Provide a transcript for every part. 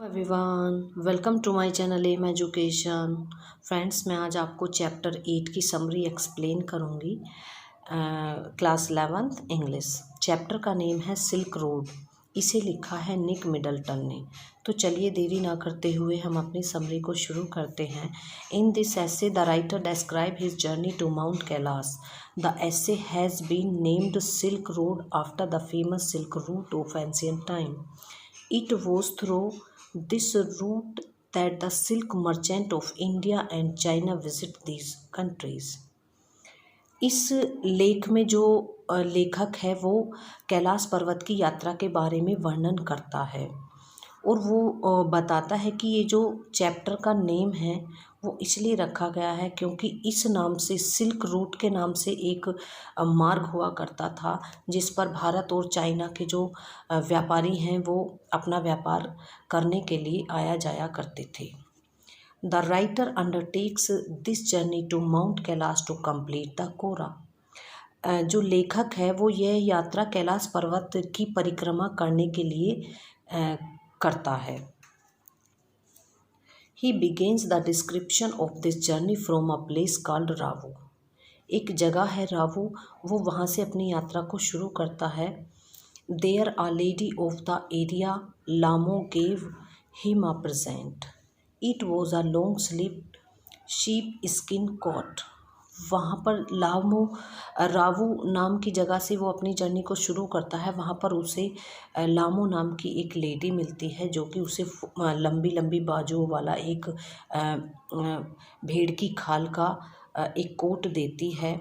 Everyone, welcome to my channel M education. Friends, मैं आज आपको चैप्टर 8 की समरी एक्सप्लेन करूँगी। Class 11th English. चैप्टर का नेम है सिल्क रोड। इसे लिखा है निक मिडलटन ने। तो चलिए देरी ना करते हुए हम अपनी समरी को शुरू करते हैं। In this essay the writer describe his journey to mount Kailash. The essay has been named silk road after the famous silk route of ancient time. It was through this route that the silk merchant of India and China visit these countries. इस लेख में जो लेखक है वो कैलाश पर्वत की यात्रा के बारे में वर्णन करता है और वो बताता है कि ये जो चैप्टर का नेम है वो इसलिए रखा गया है क्योंकि इस नाम से, सिल्क रूट के नाम से एक मार्ग हुआ करता था जिस पर भारत और चाइना के जो व्यापारी हैं वो अपना व्यापार करने के लिए आया जाया करते थे। The writer undertakes this journey to mount Kailash to complete the kora. जो लेखक है वो यह यात्रा कैलाश पर्वत की परिक्रमा करने के लिए करता है। He begins the description of this journey from a place called रावू। एक जगह है रावू, वो वहाँ से अपनी यात्रा को शुरू करता है। There a lady of the area Lamo gave him a present. It was a long sleeved sheep skin coat. वहाँ पर रावू नाम की जगह से वो अपनी जर्नी को शुरू करता है। वहाँ पर उसे लामो नाम की एक लेडी मिलती है जो कि उसे लंबी लंबी बाजुओं वाला एक भेड़ की खाल का एक कोट देती है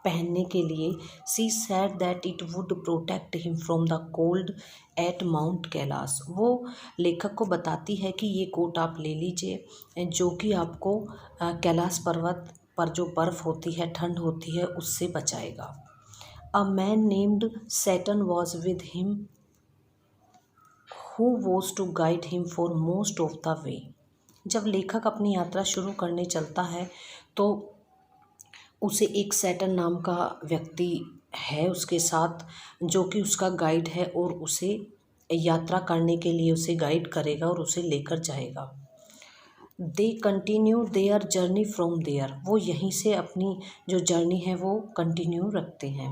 पहनने के लिए। She said that it would protect him from the cold at mount Kailash. वो लेखक को बताती है कि ये कोट आप ले लीजिए जो कि आपको कैलाश पर्वत पर जो बर्फ़ होती है, ठंड होती है, उससे बचाएगा। A man named Tsetan was with him who was to guide him for most of the way. जब लेखक अपनी यात्रा शुरू करने चलता है तो उसे एक सैटर्न नाम का व्यक्ति है उसके साथ जो कि उसका गाइड है और उसे यात्रा करने के लिए उसे गाइड करेगा और उसे लेकर जाएगा। They continue their journey from there. वो यहीं से अपनी जो जर्नी है वो कंटिन्यू रखते हैं।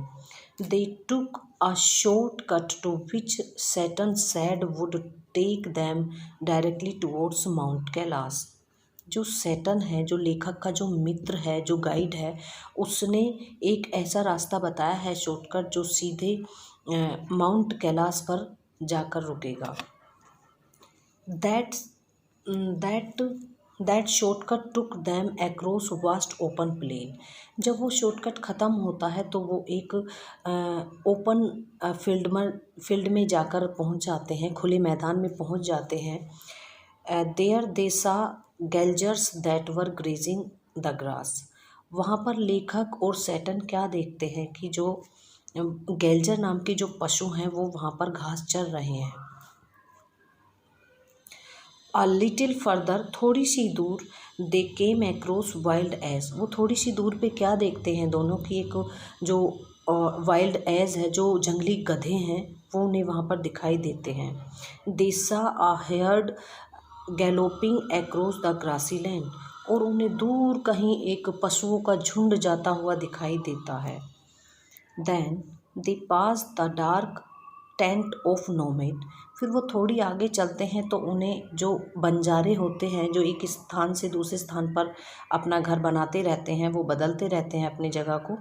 They took a short cut to which Saturn said would take them directly towards mount Kailash. जो सैटर्न है, जो लेखक का जो मित्र है, जो गाइड है, उसने एक ऐसा रास्ता बताया है शॉर्टकट जो सीधे माउंट कैलाश पर जाकर रुकेगा। That shortcut took them across vast open plain. जब वो शॉर्टकट ख़त्म होता है तो वो एक ओपन फील्ड में जाकर पहुंच जाते हैं, खुले मैदान में पहुंच जाते हैं। देयर दे सा गैल्जर्स that were grazing the grass. वहाँ पर लेखक और सैटर्न क्या देखते हैं कि जो गैल्जर नाम के जो पशु हैं वो वहाँ पर घास चर रहे हैं। A little further, थोड़ी सी दूर, they came across wild ass। वो थोड़ी सी दूर पे क्या देखते हैं दोनों की एक जो वाइल्ड एज है, जो जंगली गधे हैं, वो उन्हें वहाँ पर दिखाई देते हैं। They saw a herd galloping across the grassy land। और उन्हें दूर कहीं एक पशुओं का झुंड जाता हुआ दिखाई देता है। Then they passed the dark tent of nomad. फिर वो थोड़ी आगे चलते हैं तो उन्हें जो बंजारे होते हैं जो एक स्थान से दूसरे स्थान पर अपना घर बनाते रहते हैं, वो बदलते रहते हैं अपनी जगह को,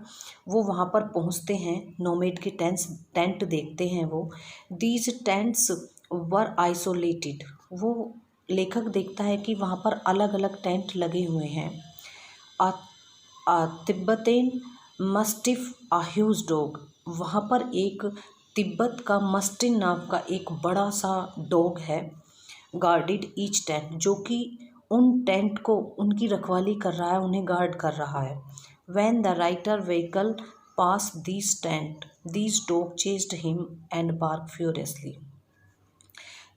वो वहाँ पर पहुँचते हैं। नोमेड के टेंट देखते हैं वो। These tents were isolated. वो लेखक देखता है कि वहाँ पर अलग अलग टेंट लगे हुए हैं। तिब्बतन मस्टिफ आ ह्यूज डॉग। वहाँ पर एक तिब्बत का मस्टिन नाम का एक बड़ा सा डॉग है। गार्डेड ईच टेंट, जो कि उन टेंट को उनकी रखवाली कर रहा है, उन्हें गार्ड कर रहा है। When the writer vehicle pass this tent this dog chased him and bark furiously.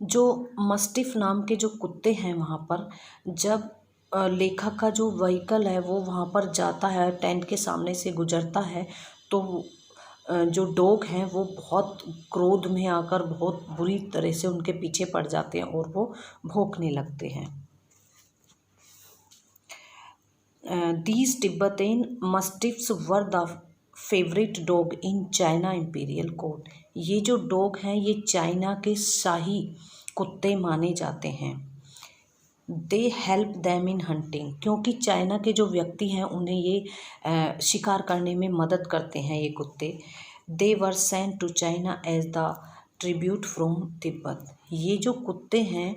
जो मस्टिफ नाम के जो कुत्ते हैं वहाँ पर, जब लेखक का जो व्हीकल है वो वहाँ पर जाता है, टेंट के सामने से गुजरता है, तो जो डॉग हैं वो बहुत क्रोध में आकर बहुत बुरी तरह से उनके पीछे पड़ जाते हैं और वो भौंकने लगते हैं। These Tibetan Mastiffs were the favourite dog in China imperial court. ये जो डॉग हैं ये चाइना के शाही कुत्ते माने जाते हैं। They help them in hunting, क्योंकि चाइना के जो व्यक्ति हैं उन्हें ये शिकार करने में मदद करते हैं ये कुत्ते। They were sent to China as the tribute from Tibet. ये जो कुत्ते हैं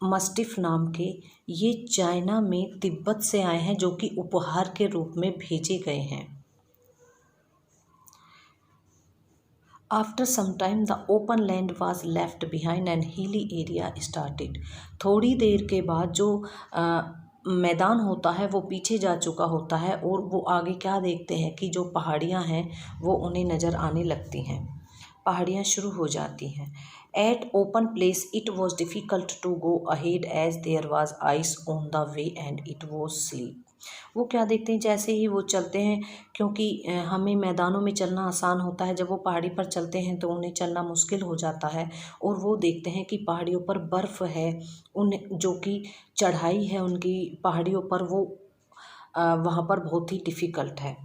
मस्टिफ नाम के, ये चाइना में तिब्बत से आए हैं जो कि उपहार के रूप में भेजे गए हैं। After some time the open land was left behind and hilly area started. थोड़ी देर के बाद जो मैदान होता है वो पीछे जा चुका होता है और वो आगे क्या देखते हैं कि जो पहाड़ियाँ हैं वो उन्हें नज़र आने लगती हैं, पहाड़ियाँ शुरू हो जाती हैं। At open place it was difficult to go ahead as there was ice on the way and it was sleep। वो क्या देखते हैं, जैसे ही वो चलते हैं, क्योंकि हमें मैदानों में चलना आसान होता है, जब वो पहाड़ी पर चलते हैं तो उन्हें चलना मुश्किल हो जाता है और वो देखते हैं कि पहाड़ियों पर बर्फ़ है, उन जो कि चढ़ाई है उनकी पहाड़ियों पर, वो वहाँ पर बहुत ही डिफ़िकल्ट है।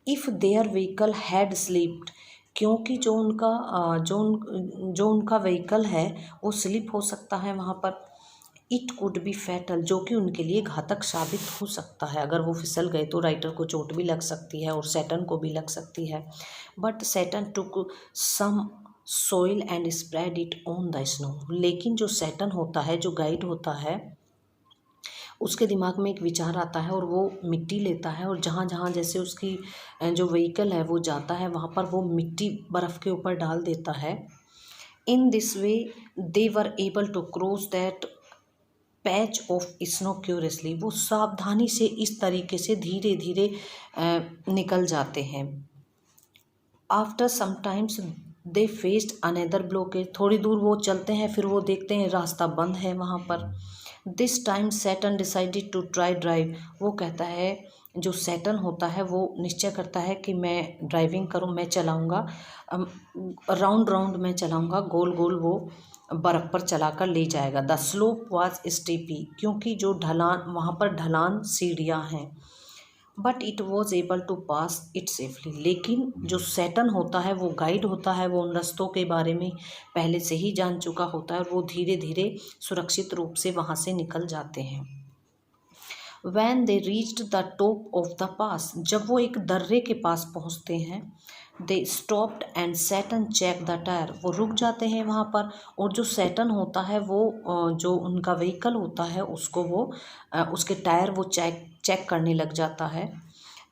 If their vehicle had slipped, क्योंकि जो उनका व्हीकल है वो स्लिप हो सकता है वहाँ पर। इट कुड बी फैटल, जो कि उनके लिए घातक साबित हो सकता है। अगर वो फिसल गए तो राइडर को चोट भी लग सकती है और सैटन को भी लग सकती है। But Tsetan took some soil and spread it on the snow. लेकिन जो सैटन होता है, जो गाइड होता है, उसके दिमाग में एक विचार आता है और वो मिट्टी लेता है और जहाँ जहाँ जैसे उसकी जो व्हीकल है वो जाता है वहाँ पर वो मिट्टी बर्फ़ के ऊपर डाल देता है। In this way they were able to cross that patch of snow curiously. वो सावधानी से इस तरीके से धीरे धीरे निकल जाते हैं। After sometimes they faced another blockage. थोड़ी दूर वो चलते हैं, फिर वो देखते हैं रास्ता बंद है वहाँ पर। This time Tsetan decided to try drive. वो कहता है, जो सैटन होता है वो निश्चय करता है कि मैं ड्राइविंग करूँ, मैं चलाऊँगा, राउंड राउंड मैं चलाऊँगा, गोल गोल वो बर्फ़ पर चलाकर ले जाएगा। द स्लोप वाज स्टीपी, क्योंकि जो ढलान वहाँ पर ढलान सीढ़ियाँ हैं। But it was able to pass it safely. लेकिन जो सैटन होता है वो गाइड होता है, वो उन रास्तों के बारे में पहले से ही जान चुका होता है और वो धीरे धीरे सुरक्षित रूप से वहाँ से निकल जाते हैं। When they reached the top of the pass, जब वो एक दर्रे के पास पहुँचते हैं, they stopped and Saturn checked the tire। वो रुक जाते हैं वहाँ पर और जो सैटन होता है वो जो उनका व्हीकल होता है उसको वो उसके टायर वो चेक करने लग जाता है।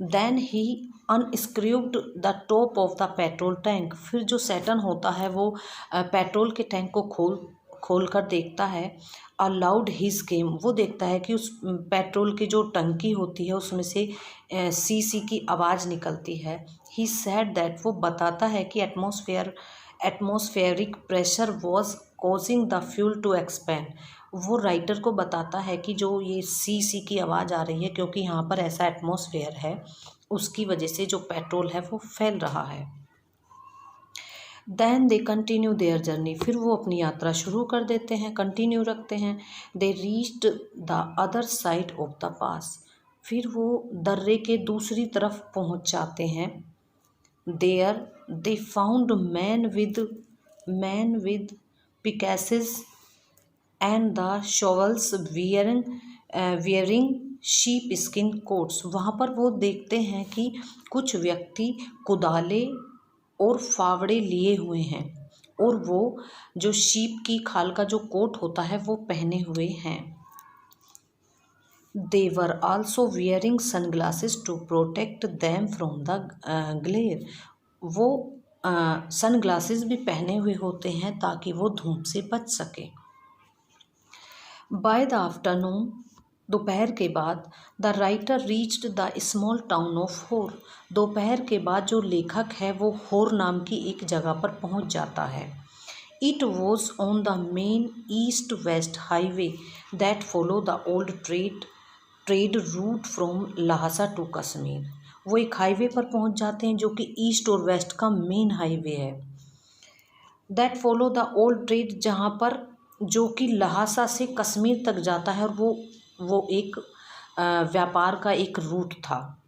Then he unscrewed the top of the petrol tank. फिर जो सैटन होता है वो पेट्रोल के टैंक को खोल कर देखता है। अलाउड हिज गेम, वो देखता है कि उस पेट्रोल की जो टंकी होती है उसमें से सी की आवाज़ निकलती है। ही सेड दैट, वो बताता है कि atmospheric pressure was causing the fuel to expand. वो राइटर को बताता है कि जो ये सी की आवाज़ आ रही है क्योंकि यहाँ पर ऐसा एटमॉस्फेयर है, उसकी वजह से जो पेट्रोल है वो फैल रहा है। Then they continue their journey, फिर वो अपनी यात्रा शुरू कर देते हैं, कंटिन्यू रखते हैं। They reached the other side of the pass, फिर वो दर्रे के दूसरी तरफ पहुंच जाते हैं। There they found man with pickaxes and the shovels wearing sheep skin coats. वहाँ पर वो देखते हैं कि कुछ व्यक्ति कुदाले और फावड़े लिए हुए हैं और वो जो शीप की खाल का जो कोट होता है वो पहने हुए हैं। They were also wearing sunglasses to protect them from the glare. वो सनग्लासेस भी पहने हुए होते हैं ताकि वो धूप से बच सके। बाय द आफ्टरनून, दोपहर के बाद, the writer reached the small town of होर। दोपहर के बाद जो लेखक है वो होर नाम की एक जगह पर पहुंच जाता है। It was on the main east west highway that follow the old trade route from Lhasa to Kashmir. वो एक हाईवे पर पहुंच जाते हैं जो कि ईस्ट और वेस्ट का मेन हाईवे है। That follow the old trade, जहाँ पर जो कि लहासा से कश्मीर तक जाता है, और वो एक व्यापार का एक रूट था।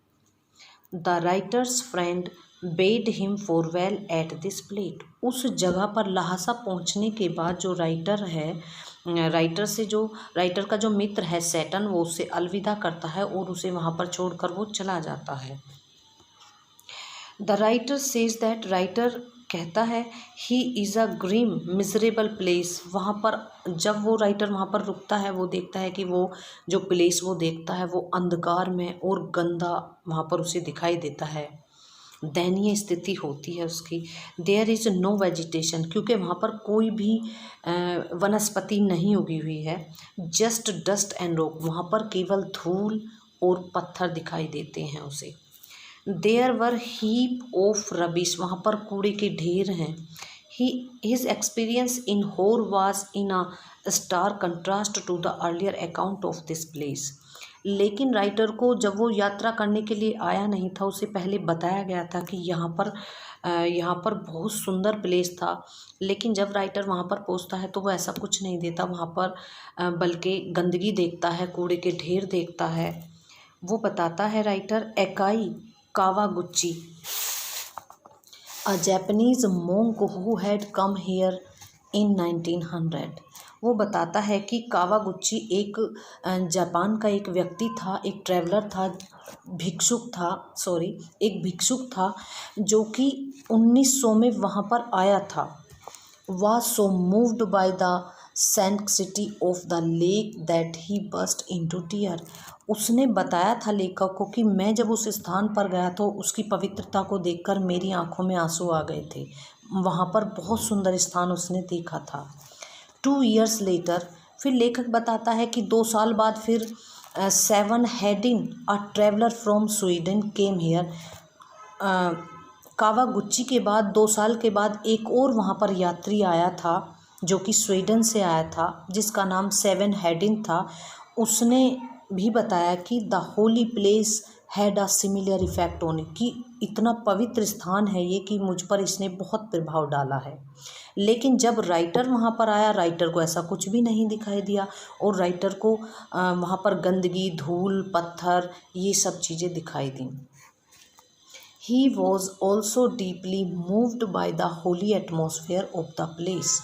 The writer's friend bade him farewell at this plate. उस जगह पर लहासा पहुंचने के बाद जो राइटर है, राइटर का जो मित्र है सैटन, वो उससे अलविदा करता है और उसे वहाँ पर छोड़कर वो चला जाता है। The writer says that, writer कहता है, he is a grim miserable place. वहाँ पर जब वो राइटर वहाँ पर रुकता है, वो देखता है कि वो जो प्लेस वो देखता है वो अंधकार में और गंदा वहाँ पर उसे दिखाई देता है। दयनीय स्थिति होती है उसकी। देयर इज़ नो वेजिटेशन, क्योंकि वहाँ पर कोई भी वनस्पति नहीं उगी हुई है। जस्ट डस्ट एंड रॉक, वहाँ पर केवल धूल और पत्थर दिखाई देते हैं उसे। There were heap of rubbish, वहाँ पर कूड़े के ढेर हैं। His experience in Hor was in a stark contrast to the earlier account of this place. लेकिन राइटर को जब वो यात्रा करने के लिए आया नहीं था, उसे पहले बताया गया था कि यहाँ पर बहुत सुंदर प्लेस था, लेकिन जब राइटर वहाँ पर पहुँचता है तो वो ऐसा कुछ नहीं देता वहाँ पर, बल्कि गंदगी देखता है, कूड़े के ढेर देखता है। वो बताता है writer, Ekai Kawaguchi, a Japanese monk who had come here in 1900। वो बताता है कि कावागुची एक जापान का एक व्यक्ति था, एक ट्रैवलर था, एक भिक्षुक था जो कि 1900 में वहाँ पर आया था। was so moved by the sanctity of the lake that he burst into tear। उसने बताया था लेखक को कि मैं जब उस स्थान पर गया तो उसकी पवित्रता को देखकर मेरी आंखों में आंसू आ गए थे। वहाँ पर बहुत सुंदर स्थान उसने देखा था। 2 years later, फिर लेखक बताता है कि 2 साल बाद फिर Sven Hedin a traveller from Sweden came here. Kawaguchi के बाद 2 साल के बाद एक और वहाँ पर यात्री आया था जो कि स्वीडन से आया था, जिसका नाम सेवन हेडिन था। उसने भी बताया कि the holy place had a similar effect on, कि इतना पवित्र स्थान है ये कि मुझ पर इसने बहुत प्रभाव डाला है। लेकिन जब राइटर वहाँ पर आया, राइटर को ऐसा कुछ भी नहीं दिखाई दिया और राइटर को वहाँ पर गंदगी, धूल, पत्थर, ये सब चीज़ें दिखाई दी। He was also deeply moved by the holy atmosphere of the place।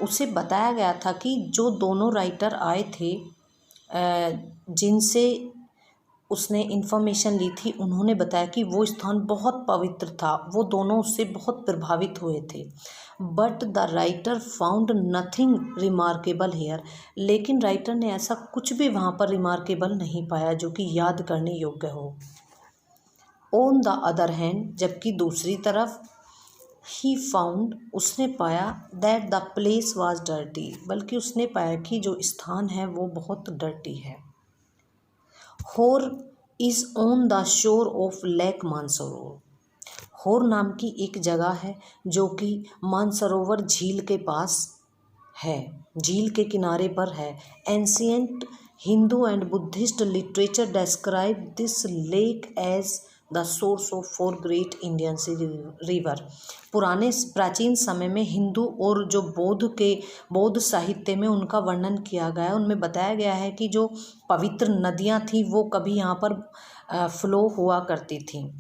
उसे बताया गया था कि जो दोनों राइटर आए थे जिनसे उसने इन्फॉर्मेशन ली थी, उन्होंने बताया कि वो स्थान बहुत पवित्र था, वो दोनों उससे बहुत प्रभावित हुए थे। But the writer found nothing remarkable here, लेकिन राइटर ने ऐसा कुछ भी वहाँ पर रिमार्केबल नहीं पाया जो कि याद करने योग्य हो। ऑन द अदर हैंड, जबकि दूसरी तरफ, ही फाउंड, उसने पाया, that the place was dirty, बल्कि उसने पाया कि जो स्थान है वो बहुत डर्टी है। होर is on the shore of lake Mansarovar. होर नाम की एक जगह है जो कि मानसरोवर झील के पास है, झील के किनारे पर है। Ancient Hindu and Buddhist literature describe this lake as the source of 4 great Indian sea river. प्राचीन समय में हिंदू और जो बौद्ध साहित्य में उनका वर्णन किया गया है, उनमें बताया गया है कि जो पवित्र नदियाँ थी वो कभी यहाँ पर फ्लो हुआ करती थी,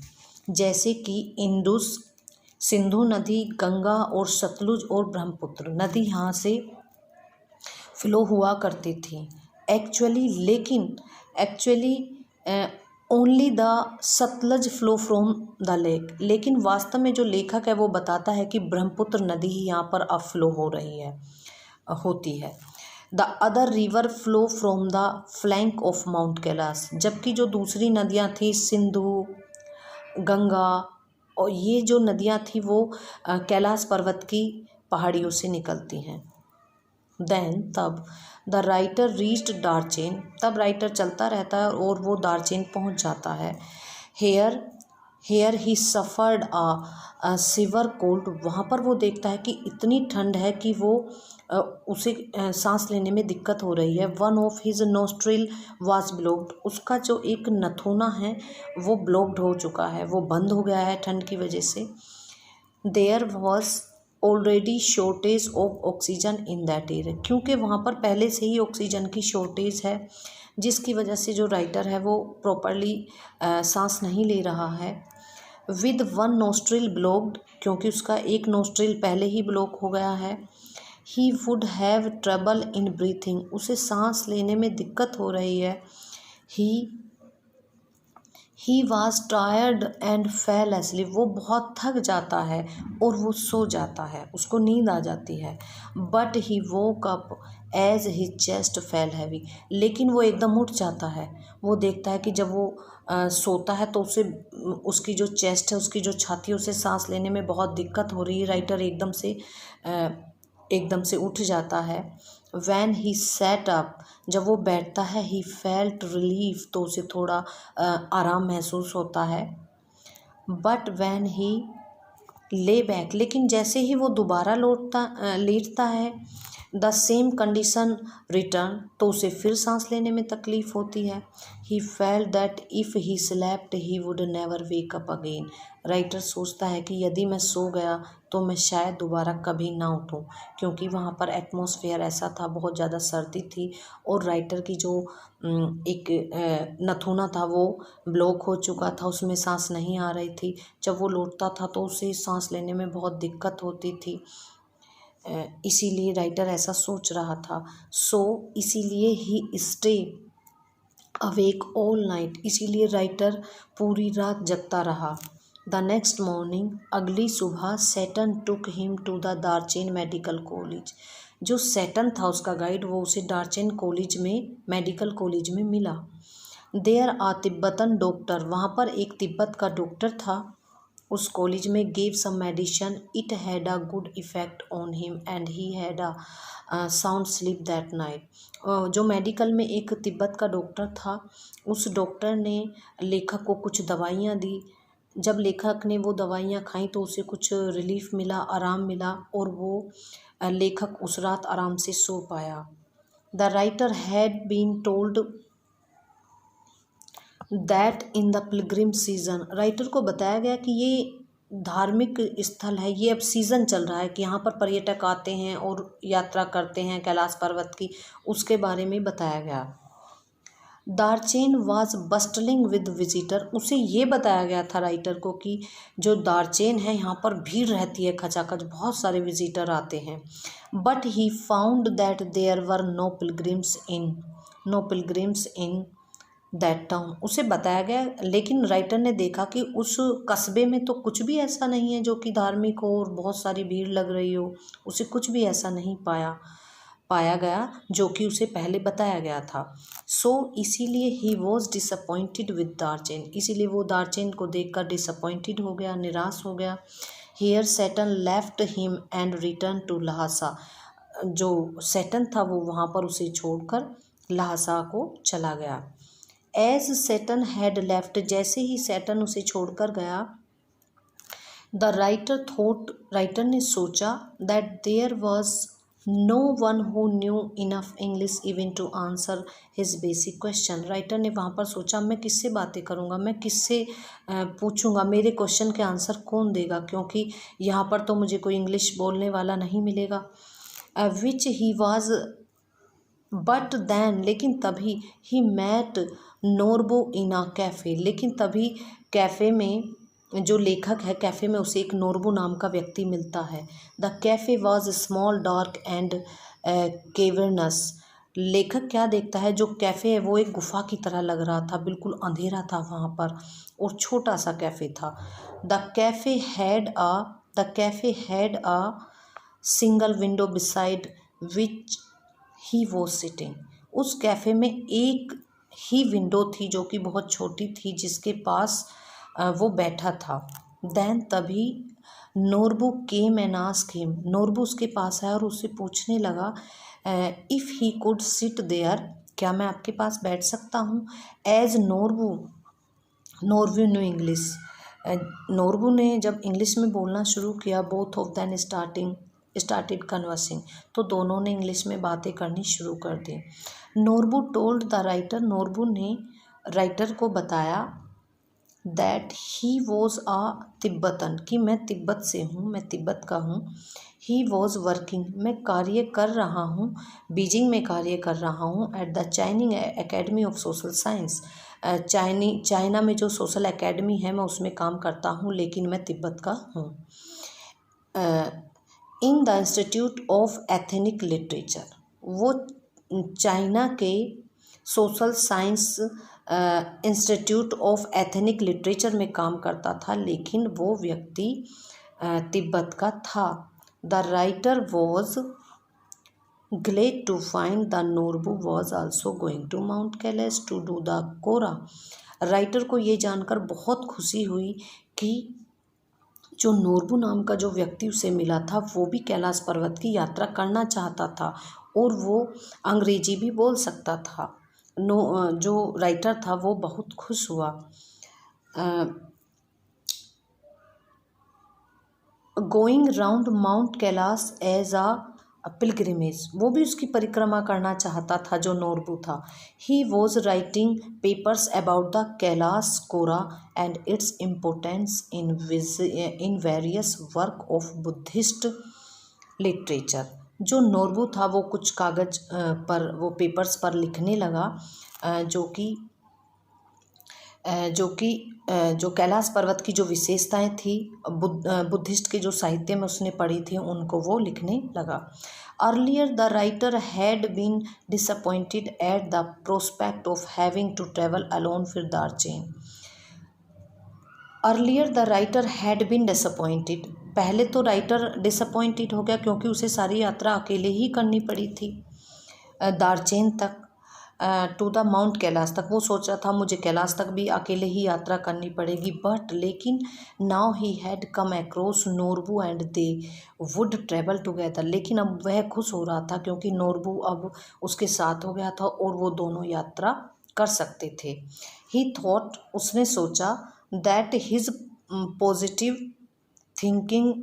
जैसे कि इंडस, सिंधु नदी, गंगा और सतलुज और ब्रह्मपुत्र नदी यहाँ से फ्लो हुआ करती थी। Actually only the Sutlej flow from the lake, लेकिन वास्तव में जो लेखक है वो बताता है कि ब्रह्मपुत्र नदी ही यहाँ पर अब फ्लो होती है। The other river flow from the flank of mount Kailash, जबकि जो दूसरी नदियाँ थी, सिंधु, गंगा और ये जो नदियाँ थी वो कैलाश पर्वत की पहाड़ियों से निकलती हैं। तब द राइटर रीच्ड दार्चेन, तब राइटर चलता रहता है और वो दार्चेन पहुंच जाता है। हेयर ही सफ़र्ड अ सिवर कोल्ड, वहाँ पर वो देखता है कि इतनी ठंड है कि वो उसे सांस लेने में दिक्कत हो रही है। One of his nostril was blocked, उसका जो एक नथुना है वो ब्लॉक्ड हो चुका है, वो बंद हो गया है ठंड की वजह से। There was already shortage of oxygen in that area, क्योंकि वहाँ पर पहले से ही ऑक्सीजन की शॉर्टेज है, जिसकी वजह से जो राइटर है वो प्रॉपरली सांस नहीं ले रहा है। विद वन नोस्ट्रिल ब्लॉक्ड, क्योंकि उसका एक नोस्ट्रिल पहले ही ब्लॉक हो गया है। He would have trouble in breathing, उसे सांस लेने में दिक्कत हो रही है। He was tired and fail asleep, वो बहुत थक जाता है और वो सो जाता है, उसको नींद आ जाती है। But he woke up as his chest fell heavy, लेकिन वो एकदम उठ जाता है। वो देखता है कि जब वो सोता है तो उसे उसकी जो चेस्ट है, उसकी जो छाती है, उसे सांस लेने में बहुत दिक्कत हो रही है। राइटर एकदम से उठ जाता है। वैन ही सेट अप, जब वो बैठता है, ही फेल्ट रिलीफ, तो उसे थोड़ा आराम महसूस होता है। बट वैन ही ले बैक, लेकिन जैसे ही वो दोबारा लेटता है, द सेम कंडीशन रिटर्न, तो उसे फिर सांस लेने में तकलीफ़ होती है। He felt that if he slept he would never wake up again, writer सोचता है कि यदि मैं सो गया तो मैं शायद दोबारा कभी ना उठूं, क्योंकि वहाँ पर एटमॉस्फेयर ऐसा था, बहुत ज़्यादा सर्दी थी और राइटर की जो एक नथुना था वो ब्लॉक हो चुका था, उसमें सांस नहीं आ रही थी। जब वो लौटता था तो उसे सांस लेने में बहुत दिक्कत होती थी, इसीलिए राइटर ऐसा सोच रहा था। इसीलिए ही स्टे अवेक ऑल नाइट, इसीलिए राइटर पूरी रात जगता रहा। द नेक्स्ट मॉर्निंग, अगली सुबह, Tsetan took him to the Darchen medical college, जो सैटर्न था उसका गाइड, वो उसे दार्चेन कॉलेज में, मेडिकल कॉलेज में मिला। देयर आ तिब्बतन डॉक्टर, वहाँ पर एक तिब्बत का डॉक्टर था उस कॉलेज में। Gave some medicine, it had a good effect on him and he had a sound sleep that night. जो मेडिकल में एक तिब्बत का डॉक्टर था, उस डॉक्टर ने लेखक को कुछ दवाइयाँ दी। जब लेखक ने वो दवाइयाँ खाई तो उसे कुछ रिलीफ मिला, आराम मिला, और वो लेखक उस रात आराम से सो पाया। The writer had been told that in the pilgrim season, writer को बताया गया कि ये धार्मिक स्थल है, ये अब सीज़न चल रहा है कि यहाँ पर पर्यटक आते हैं और यात्रा करते हैं कैलाश पर्वत की, उसके बारे में बताया गया। दार्चेन वाज बस्टलिंग विद विजिटर, उसे ये बताया गया था राइटर को कि जो दार्चेन है यहाँ पर भीड़ रहती है खचाखच, बहुत सारे विजिटर आते हैं। But he found that there were no pilgrims in that town, उसे बताया गया, लेकिन राइटर ने देखा कि उस कस्बे में तो कुछ भी ऐसा नहीं है जो कि धार्मिक हो और बहुत सारी भीड़ लग रही हो। उसे कुछ भी ऐसा नहीं पाया गया जो कि उसे पहले बताया गया था। इसीलिए ही वॉज डिसअपॉइंटेड विद दार्चेन, इसीलिए वो दार्चेन को देखकर डिसअपॉइंटेड हो गया, निराश हो गया। Here Tsetan left him and return to Lhasa, जो सैटर्न था वो वहाँ पर उसे छोड़कर लहासा को चला गया। एज सैटर्न हैड लेफ्ट, जैसे ही सैटर्न उसे छोड़कर गया, द राइटर ने सोचा that there was no one who knew enough English even to answer his basic question, writer ने वहाँ पर सोचा मैं किससे बातें करूँगा, मैं किससे पूछूँगा, मेरे क्वेश्चन के आंसर कौन देगा, क्योंकि यहाँ पर तो मुझे कोई इंग्लिश बोलने वाला नहीं मिलेगा। विच ही वॉज, बट दैन, लेकिन तभी, ही मैट नोरबो इन अ कैफ़े, लेकिन तभी कैफ़े में, जो लेखक है कैफ़े में उसे एक नोरबो नाम का व्यक्ति मिलता है। The cafe was small dark and cavernous, लेखक क्या देखता है, जो कैफ़े है वो एक गुफा की तरह लग रहा था, बिल्कुल अंधेरा था वहाँ पर और छोटा सा कैफ़े था। The cafe had a single window beside which he was sitting, उस कैफ़े में एक ही विंडो थी जो कि बहुत छोटी थी, जिसके पास वो बैठा था। देन तभी Norbu came and asked him, Norbu उसके पास आया और उससे पूछने लगा if he could sit there, क्या मैं आपके पास बैठ सकता हूँ। As Norbu knew English, Norbu ने जब इंग्लिश में बोलना शुरू किया, both of them starting started conversing, तो दोनों ने इंग्लिश में बातें करनी शुरू कर दी। Norbu told the writer, Norbu ने राइटर को बताया that he was a Tibetan, कि मैं तिब्बत से हूँ, मैं तिब्बत का हूँ। ही वॉज वर्किंग, मैं कार्य कर रहा हूँ, बीजिंग में कार्य कर रहा हूँ, at the Chinese academy of social science, China में जो सोशल एकेडमी है मैं उसमें काम करता हूँ, लेकिन मैं तिब्बत का हूँ। In the institute of ethnic literature, वो चाइना के social science institute of ethnic literature में काम करता था, लेकिन वो व्यक्ति तिब्बत का था। The writer was glad to find the Norbu was also going to mount Kailash to do the kora. Writer को ये जानकर बहुत खुशी हुई कि जो नोरबू नाम का जो व्यक्ति उसे मिला था वो भी कैलाश पर्वत की यात्रा करना चाहता था और वो अंग्रेजी भी बोल सकता था। जो राइटर था वो बहुत खुश हुआ। Going round mount Kailash as a pilgrimage, वो भी उसकी परिक्रमा करना चाहता था जो नोरबू था। He was writing papers about the Kailash kora and its importance in various work of Buddhist literature. जो नोरबू था वो कुछ कागज पर, वो पेपर्स पर लिखने लगा जो कैलाश पर्वत की जो विशेषताएं थी, बुद्धिस्ट के जो साहित्य में उसने पढ़ी थी, उनको वो लिखने लगा। Earlier the writer had been disappointed at the prospect of having to travel alone फिर Darjeeling. Earlier the writer had been disappointed, पहले तो राइटर डिसअपॉइंटेड हो गया क्योंकि उसे सारी यात्रा अकेले ही करनी पड़ी थी दार्जिलिंग तक, टू द माउंट कैलाश तक। वो सोच रहा था मुझे कैलाश तक भी अकेले ही यात्रा करनी पड़ेगी, बट लेकिन now he had come across Norbu and they would travel together. लेकिन अब वह खुश हो रहा था क्योंकि नोरबू अब उसके साथ हो गया था और वो दोनों यात्रा कर सकते थे। ही थॉट, उसने सोचा, that his positive thinking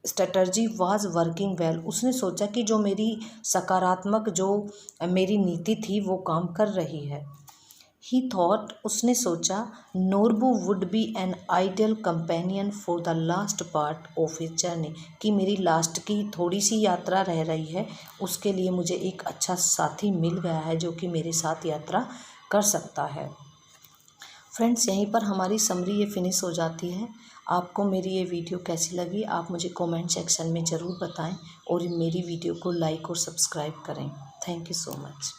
strategy was working well, उसने सोचा कि जो मेरी सकारात्मक जो मेरी नीति थी वो काम कर रही है। ही थॉट, उसने सोचा, Norbu would be an ideal companion for the last part of his journey, कि मेरी लास्ट की थोड़ी सी यात्रा रह रही है, उसके लिए मुझे एक अच्छा साथी मिल गया है जो कि मेरे साथ यात्रा कर सकता है। फ्रेंड्स, यहीं पर हमारी समरी ये फिनिश हो जाती है। आपको मेरी ये वीडियो कैसी लगी आप मुझे कमेंट सेक्शन में ज़रूर बताएं और मेरी वीडियो को लाइक और सब्सक्राइब करें। Thank you so much.